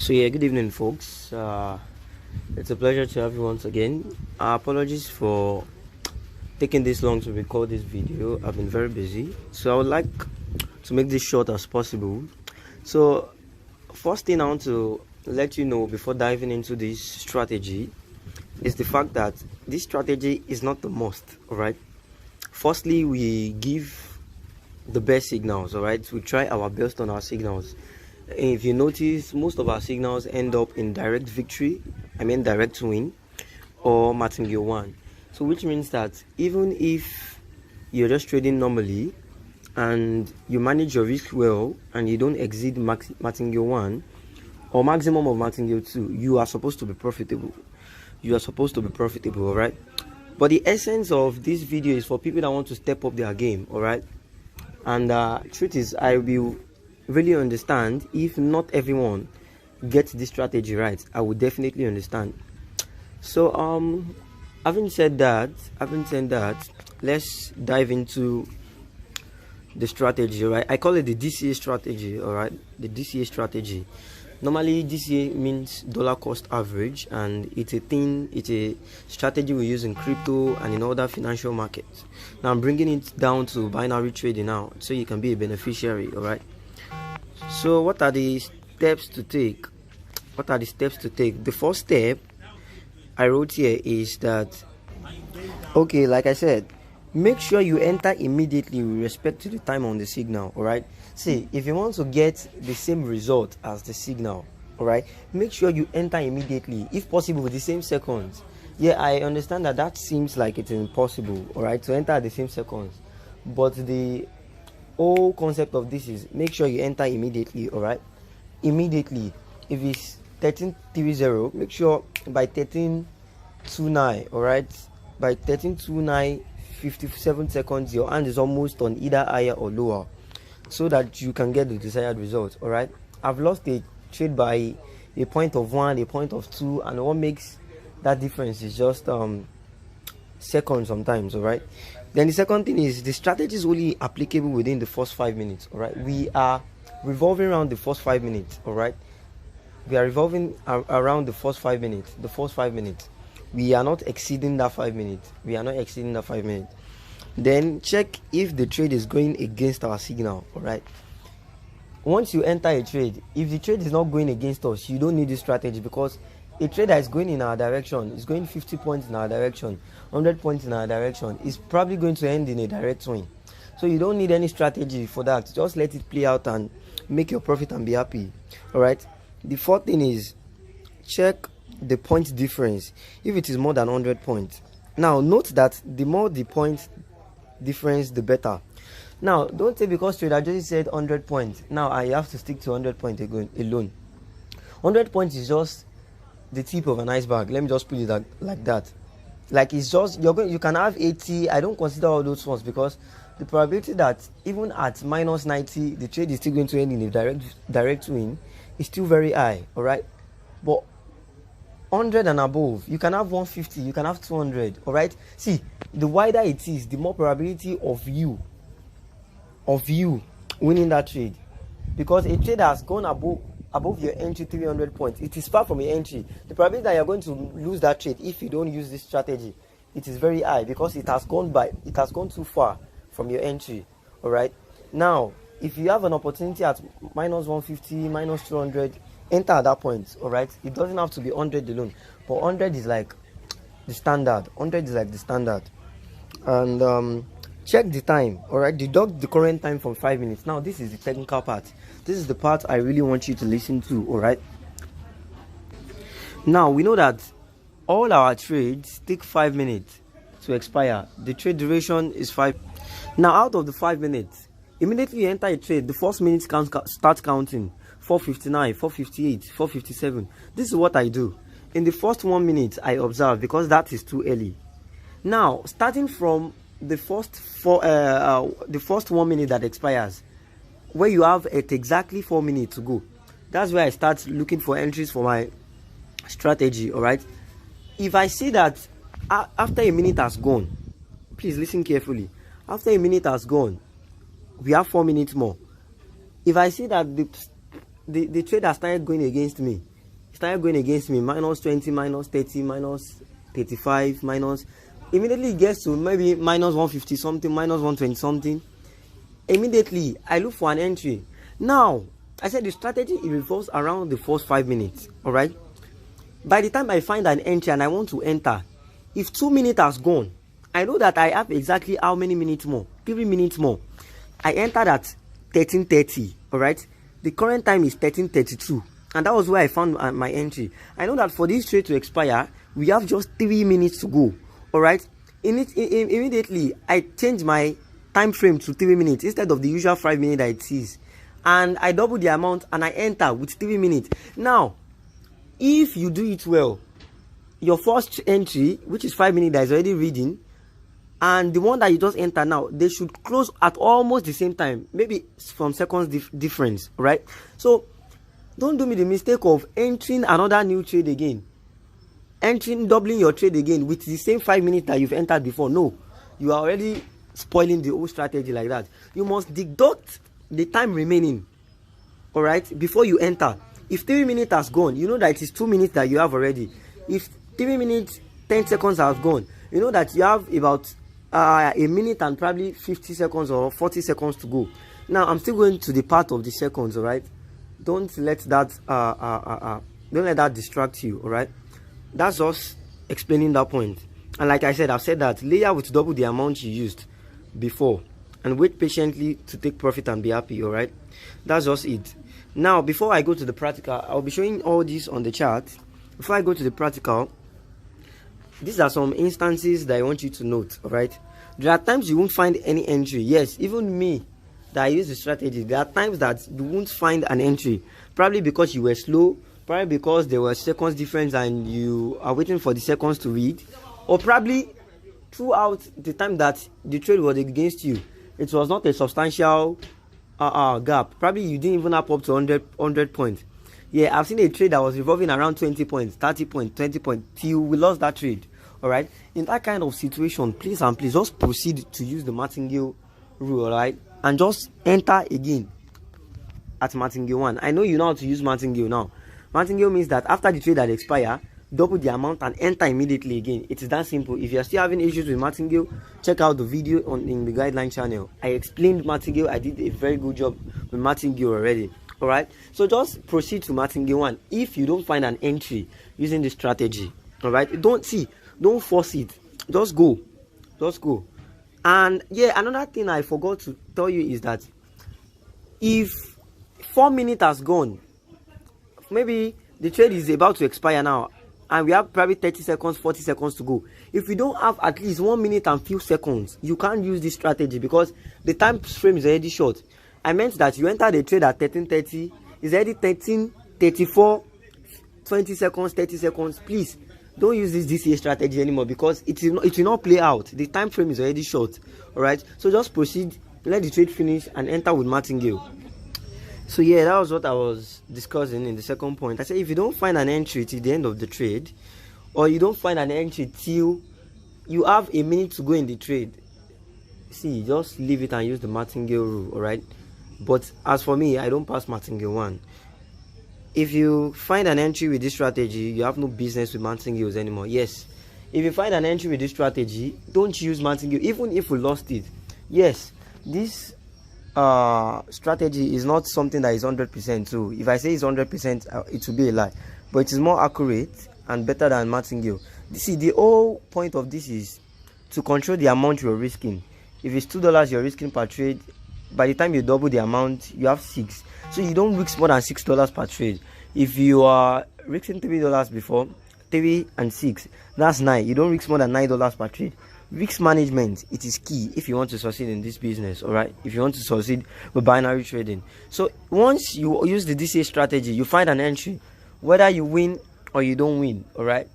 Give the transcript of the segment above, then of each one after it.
So yeah, good evening, folks. It's a pleasure to have you once again. Apologies for taking this long to record this video. I've been very busy, so I would like to make this short as possible. So first thing I want to let you know before diving into this strategy is the fact that this strategy is not the must. All right. Firstly, we give the best signals. All right. We try our best on our signals. If you notice, most of our signals end up in direct victory, direct win, or martingale 1. So which means that even if you're just trading normally and you manage your risk well and you don't exceed martingale 1 or maximum of martingale 2, you are supposed to be profitable. All right? But the essence of this video is for people that want to step up their game. All right? And truth is, I will really understand if not everyone gets this strategy right. I would definitely understand. So having said that, let's dive into the strategy. Right, I call it the DCA strategy. All right, the DCA strategy. Normally DCA means dollar cost average, and it's a strategy we use in crypto and in other financial markets. Now I'm bringing it down to binary trading now, so you can be a beneficiary. All right. So what are the steps to take? The first step I wrote here is that, okay, like I said, make sure you enter immediately with respect to the time on the signal. All right. See, if you want to get the same result as the signal, all right, make sure you enter immediately, if possible with the same seconds. Yeah, I understand that seems like it's impossible, all right, to enter at the same seconds, but the whole concept of this is make sure you enter immediately. All right, immediately. If it's 13:30, make sure by 13:29, all right, by 13:29 57 seconds your hand is almost on either higher or lower, so that you can get the desired result. All right, I've lost a trade by a point of 1, a point of 2, and what makes that difference is just seconds sometimes. All right. Then the second thing is the strategy is only applicable within the first 5 minutes. All right, we are revolving around the first 5 minutes. All right, we are revolving around the first 5 minutes. We are not exceeding that 5 minutes. Then check if the trade is going against our signal. All right, once you enter a trade, if the trade is not going against us, you don't need this strategy, because a trade that is going in our direction, is going 50 points in our direction, 100 points in our direction, is probably going to end in a direct swing. So you don't need any strategy for that. Just let it play out and make your profit and be happy. All right. The fourth thing is check the point difference if it is more than 100 points. Now note that the more the point difference, the better. Now don't say because trader just said 100 points, now I have to stick to 100 points alone. 100 points is just the tip of an iceberg. Let me just put it like that. Like, it's just you can have 80. I don't consider all those ones, because the probability that even at minus 90 the trade is still going to end in a direct win is still very high. All right, but 100 and above, you can have 150, you can have 200. All right, see, the wider it is, the more probability of you winning that trade, because a trade has gone above your entry 300 points. It is far from your entry. The probability that you're going to lose that trade if you don't use this strategy, it is very high, because it has gone too far from your entry. All right, now if you have an opportunity at minus 150, minus 200, enter at that point. All right, it doesn't have to be 100 alone, but 100 is like the standard. And check the time. All right, deduct the current time from 5 minutes. Now this is the technical part. This is the part I really want you to listen to. All right, now we know that all our trades take 5 minutes to expire. The trade duration is 5. Now out of the 5 minutes, immediately you enter a trade, the first minute starts counting. 4:59, 4:58, 4:57. This is what I do. In the first 1 minute I observe, because that is too early. Now starting from the first 1 minute that expires, where you have at exactly 4 minutes to go, that's where I start looking for entries for my strategy. All right, if I see that after a minute has gone, please listen carefully, after a minute has gone, we have 4 minutes more. If I see that the trade has started going against me, started going against me. Minus 20, minus 30, minus 35, minus. Immediately it gets to maybe minus 150 something, minus 120 something. Immediately I look for an entry. Now I said the strategy it revolves around the first 5 minutes. All right. By the time I find an entry and I want to enter, if 2 minutes has gone, I know that I have exactly how many minutes more? 3 minutes more. I entered at 13:30. All right. The current time is 13:32, and that was where I found my entry. I know that for this trade to expire, we have just 3 minutes to go. All right. Immediately I changed my time frame to 3 minutes instead of the usual 5 minutes that it is, and I double the amount and I enter with 3 minutes. Now, if you do it well, your first entry, which is 5 minutes, that is already reading, and the one that you just enter now, they should close at almost the same time, maybe from seconds difference, right? So don't do me the mistake of entering another new trade again, doubling your trade again with the same 5 minutes that you've entered before. No, you are already spoiling the whole strategy like that. You must deduct the time remaining, all right, before you enter. If 3 minutes has gone, you know that it is 2 minutes that you have already. If 3 minutes 10 seconds have gone, you know that you have about a minute and probably 50 seconds or 40 seconds to go. Now I'm still going to the part of the seconds, all right. Don't let that distract you, all right. That's us explaining that point. And like I said, I've said that layer with double the amount you used before and wait patiently to take profit and be happy. All right, that's just it. Now before I go to the practical, I'll be showing all this on the chart. Before I go to the practical, these are some instances that I want you to note. All right, there are times you won't find any entry. Yes, even me that I use the strategy, there are times that you won't find an entry, probably because you were slow, probably because there were seconds difference and you are waiting for the seconds to read, or probably throughout the time that the trade was against you, it was not a substantial gap. Probably you didn't even up to 100 points. Yeah, I've seen a trade that was revolving around 20 points, 30 points, 20 points till we lost that trade. All right, in that kind of situation, please just proceed to use the martingale rule, all right, and just enter again at martingale 1. I know you know how to use martingale now. Martingale means that after the trade had expired, double the amount and enter immediately again. It is that simple. If you are still having issues with martingale, check out the video in the guideline channel. I explained martingale. I did a very good job with martingale already. All right, so just proceed to martingale 1 if you don't find an entry using the strategy. All right, don't force it, just go. And yeah, another thing I forgot to tell you is that if 4 minutes has gone, maybe the trade is about to expire now and we have probably 30 seconds, 40 seconds to go. If you don't have at least 1 minute and few seconds, you can't use this strategy because the time frame is already short. I meant that you enter the trade at 13:30, it's already 13:34, 20 seconds, 30 seconds. Please don't use this DCA strategy anymore because it will not play out. The time frame is already short. All right, so just proceed, let the trade finish and enter with martingale. So yeah, that was what I was discussing in the second point. I said if you don't find an entry till the end of the trade, or you don't find an entry till you have a minute to go in the trade, see, just leave it and use the martingale rule. All right, but as for me, I don't pass martingale 1. If you find an entry with this strategy, you have no business with martingales anymore. Yes, if you find an entry with this strategy, don't use martingale even if we lost it. Yes, this strategy is not something that is 100%. So if I say it's 100%, it will be a lie, but it is more accurate and better than martingale. See, the whole point of this is to control the amount you're risking. If it's $2 you're risking per trade, by the time you double the amount, you have 6. So you don't risk more than $6 per trade. If you are risking $3 before, 3 and 6, that's 9. You don't risk more than $9 per trade. Risk management, it is key if you want to succeed in this business. All right, if you want to succeed with binary trading. So once you use the DCA strategy, you find an entry, whether you win or you don't win. All right,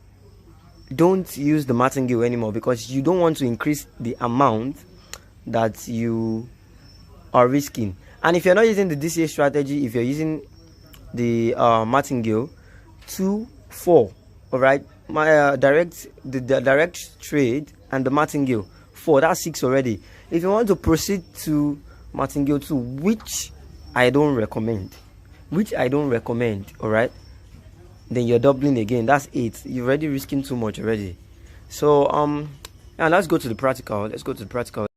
don't use the martingale anymore because you don't want to increase the amount that you are risking. And if you're not using the DCA strategy, if you're using the martingale 2, 4, all right, my direct trade and the martingale 4, that's 6 already. If you want to proceed to martingale 2, which I don't recommend, all right, then you're doubling again. That's 8. You're already risking too much already. So yeah, let's go to the practical.